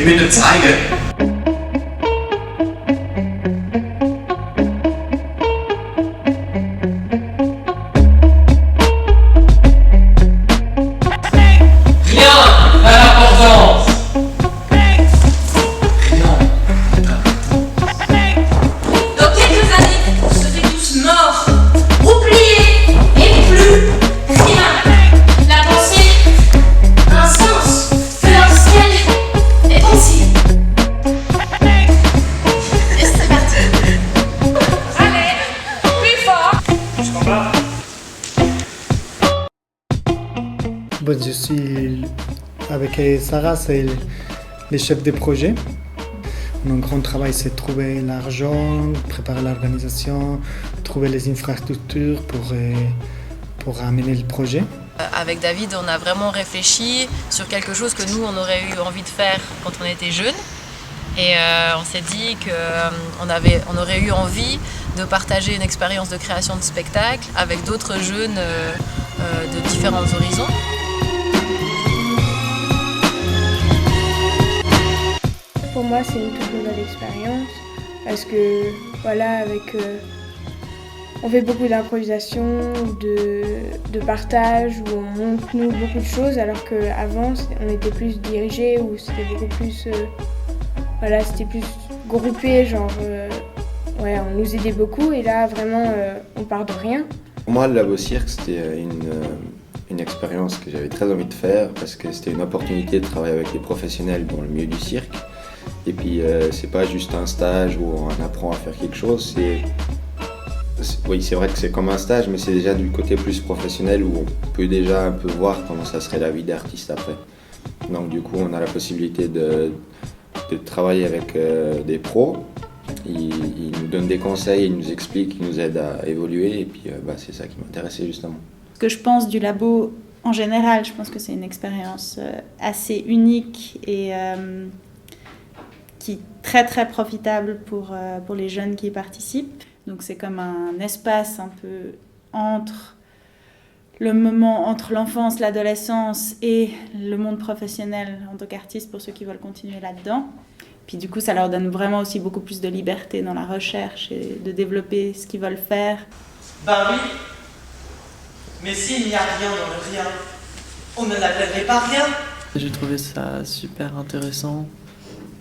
Gewinne zeigen. Bon, je suis avec Sarah, c'est le chef de projet. Mon grand travail, c'est de trouver l'argent, préparer l'organisation, trouver les infrastructures pour amener le projet. Avec David, on a vraiment réfléchi sur quelque chose que nous, on aurait eu envie de faire quand on était jeunes. Et on s'est dit qu'on aurait eu envie de partager une expérience de création de spectacle avec d'autres jeunes de différents horizons. Pour moi, c'est une toute nouvelle expérience parce que voilà, on fait beaucoup d'improvisation, de partage, où on montre nous beaucoup de choses, alors qu'avant on était plus dirigé, ou c'était beaucoup plus, c'était plus groupé, genre on nous aidait beaucoup, et là vraiment on part de rien. Pour moi, le Labo Cirque, c'était une expérience que j'avais très envie de faire parce que c'était une opportunité de travailler avec des professionnels dans le milieu du cirque. Et puis c'est pas juste un stage où on apprend à faire quelque chose, oui, c'est vrai que c'est comme un stage, mais c'est déjà du côté plus professionnel où on peut déjà un peu voir comment ça serait la vie d'artiste après. Donc du coup, on a la possibilité de travailler avec des pros. Ils nous donnent des conseils, ils nous expliquent, ils nous aident à évoluer, et puis c'est ça qui m'intéressait justement. Ce que je pense du labo en général, je pense que c'est une expérience assez unique et qui est très très profitable pour les jeunes qui y participent. Donc c'est comme un espace un peu entre le moment entre l'enfance, l'adolescence et le monde professionnel en tant qu'artiste pour ceux qui veulent continuer là-dedans. Puis du coup, ça leur donne vraiment aussi beaucoup plus de liberté dans la recherche et de développer ce qu'ils veulent faire. Ben oui, mais s'il n'y a rien dans le rien, on ne l'appellerait pas rien. J'ai trouvé ça super intéressant,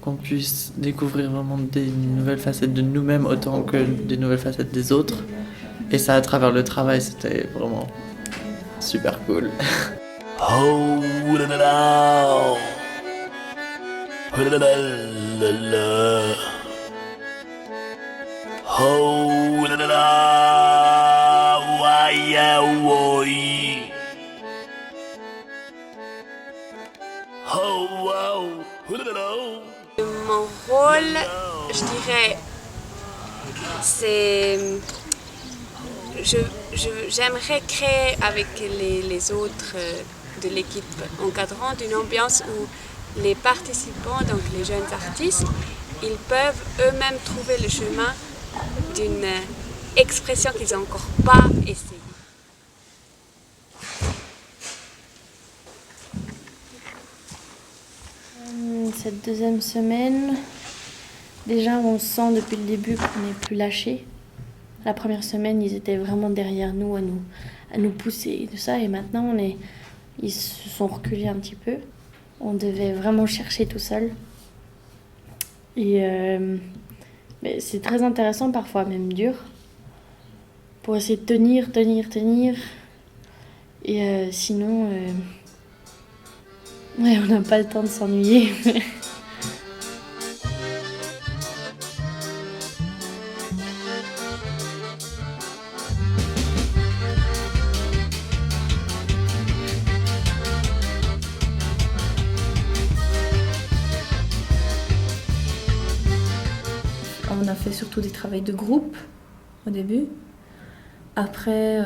qu'on puisse découvrir vraiment des nouvelles facettes de nous-mêmes autant que des nouvelles facettes des autres. Et ça, à travers le travail, c'était vraiment super cool. Oh la la la. Oh la la la la. Oh la la la. Waya woi. Oh wow. Oh la la la. Mon rôle, je dirais, c'est... J'aimerais créer avec les autres de l'équipe encadrante une ambiance où les participants, donc les jeunes artistes, ils peuvent eux-mêmes trouver le chemin d'une expression qu'ils n'ont encore pas essayée. Cette deuxième semaine, déjà on sent depuis le début qu'on n'est plus lâchés. La première semaine, ils étaient vraiment derrière nous, à nous pousser et tout ça. Et maintenant, ils se sont reculés un petit peu. On devait vraiment chercher tout seul. Et mais c'est très intéressant, parfois même dur, pour essayer de tenir. Et sinon, on n'a pas le temps de s'ennuyer. On a fait surtout des travaux de groupe au début. Après,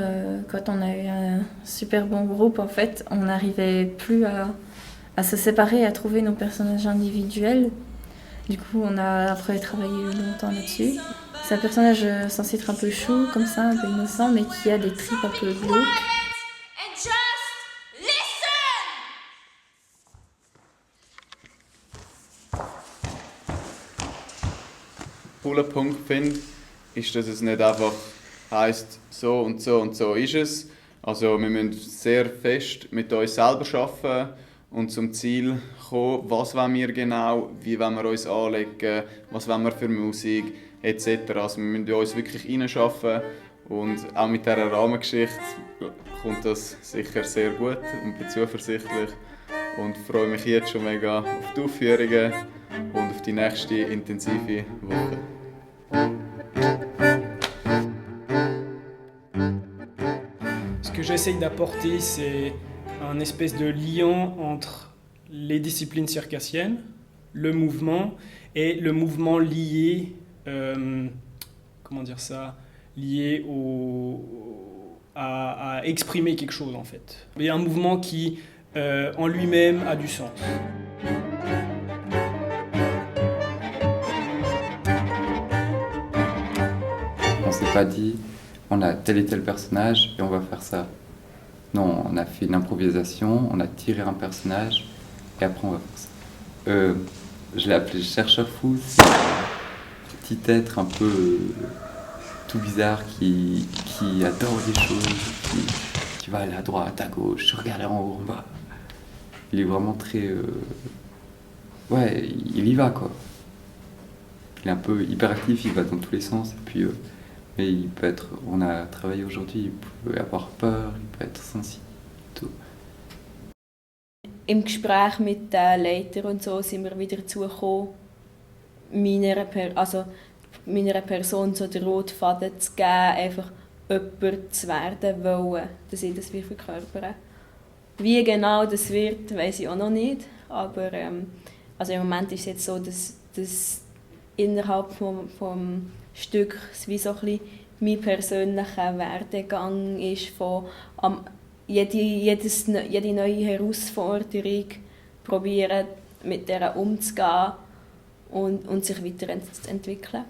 quand on a eu un super bon groupe, en fait, on n'arrivait plus à se séparer, à trouver nos personnages individuels. Du coup, on a après travaillé longtemps là-dessus. C'est un personnage censé être un peu chou, comme ça, un peu innocent, mais qui a des tripes un peu glauques. coolen Punkt finde, ist, dass es nicht einfach heisst, so und so und so ist es. Also wir müssen sehr fest mit uns selber arbeiten und zum Ziel kommen, was wollen wir genau, wie wollen wir uns anlegen, was wollen wir für Musik etc. Also wir müssen uns wirklich reinschaffen und auch mit dieser Rahmengeschichte kommt das sicher sehr gut und bin zuversichtlich und freue mich jetzt schon mega auf die Aufführungen und auf die nächste intensive Woche. Ce que j'essaye d'apporter, c'est un espèce de lien entre les disciplines circassiennes, le mouvement, et le mouvement lié, lié à exprimer quelque chose en fait. Il y a un mouvement qui, en lui-même, a du sens. On s'est pas dit, on a tel et tel personnage et on va faire ça. Non, on a fait une improvisation, on a tiré un personnage et après on va faire ça. Je l'ai appelé chercheur fou, c'est un petit être un peu tout bizarre qui adore les choses, qui va aller à droite, à gauche, regarder en haut, en bas. Il est vraiment très... Ouais, il y va quoi. Il est un peu hyperactif, il va dans tous les sens et puis... Mais il peut être, on a travaillé aujourd'hui, il peut avoir peur, il peut être sensible. Tout. Im Gespräch mit den Leitern und so sind wir wieder zugekommen, meiner Person so den roten Faden zu geben, einfach jemand zu werden wollen, dass ich das verkörpern. Wie genau das wird, weiss ich auch noch nicht. Aber also im Moment ist es jetzt so, dass innerhalb vom Stück wie so ein bisschen mein persönlicher Werdegang ist, von jede neue Herausforderung probieren, mit der umzugehen und sich weiterzuentwickeln.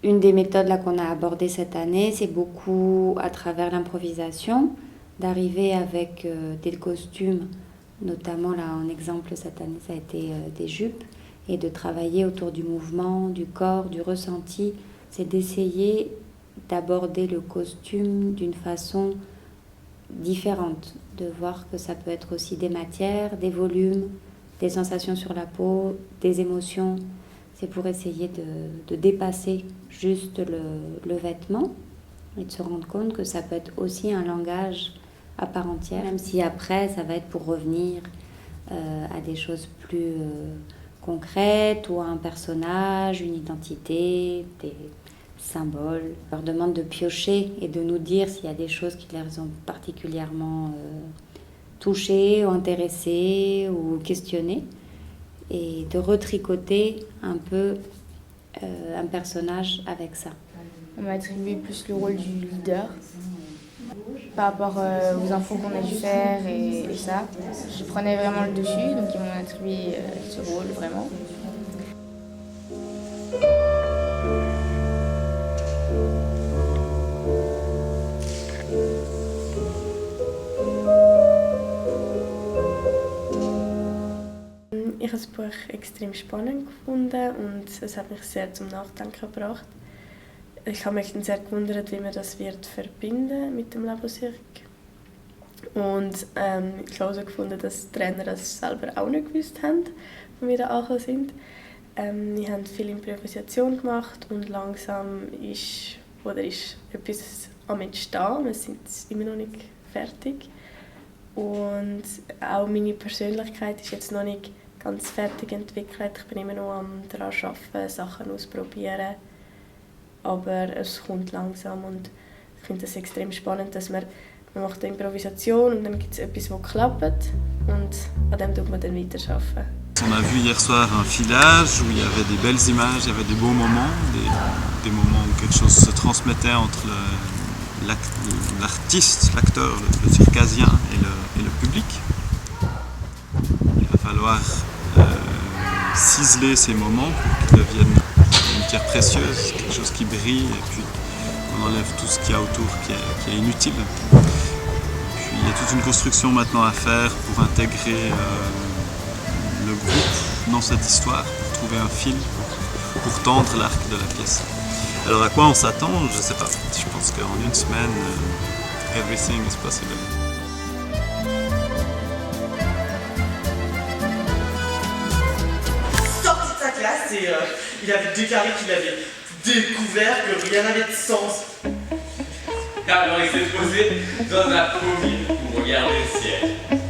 Une des méthodes là qu'on a abordées cette année, c'est beaucoup à travers l'improvisation, d'arriver avec des costumes, notamment là en exemple cette année ça a été des jupes, et de travailler autour du mouvement, du corps, du ressenti. C'est d'essayer d'aborder le costume d'une façon différente, de voir que ça peut être aussi des matières, des volumes, des sensations sur la peau, des émotions. C'est pour essayer de dépasser juste le vêtement et de se rendre compte que ça peut être aussi un langage à part entière, même si après ça va être pour revenir à des choses plus concrètes ou à un personnage, une identité, des symboles. On leur demande de piocher et de nous dire s'il y a des choses qui les ont particulièrement touchées ou intéressées ou questionnées et de retricoter un peu un personnage avec ça. On m'a attribué plus le rôle du leader par rapport aux infos qu'on a dû faire et ça. Je prenais vraiment le dessus, donc ils m'ont attribué ce rôle vraiment. Ich habe das Buch extrem spannend gefunden und es hat mich sehr zum Nachdenken gebracht. Ich habe mich dann sehr gewundert, wie man das wird verbinden mit dem Labo Cirque. Und ich habe auch gefunden, dass die Trainer das selber auch nicht gewusst haben, wo wir da angekommen sind. Wir haben viel Improvisation gemacht und langsam ist etwas am Entstehen. Wir sind immer noch nicht fertig. Und auch meine Persönlichkeit ist jetzt noch nicht ganz fertig entwickelt. Ich bin immer noch daran arbeiten, Sachen ausprobieren. Aber es kommt langsam und ich finde es extrem spannend, dass man macht eine Improvisation und dann gibt es etwas, das klappt und an dem tut man dann weiterarbeiten. On a vu hier soir un filage où il y avait des belles images, il y avait des beaux moments, des moments où quelque chose se transmettait entre l'artiste, l'acteur, le circassien et le public. Il va falloir ciseler ces moments pour qu'ils deviennent une pierre précieuse, quelque chose qui brille et puis on enlève tout ce qu'il y a autour qui est inutile. Puis il y a toute une construction maintenant à faire pour intégrer le groupe dans cette histoire, pour trouver un fil pour tendre l'arc de la pièce. Alors à quoi on s'attend? Je sais pas. Je pense qu'en une semaine, everything is possible. Sorti de sa classe et il avait déclaré qu'il avait découvert que rien n'avait de sens. Alors il s'est posé dans un fauteuil pour regarder le ciel.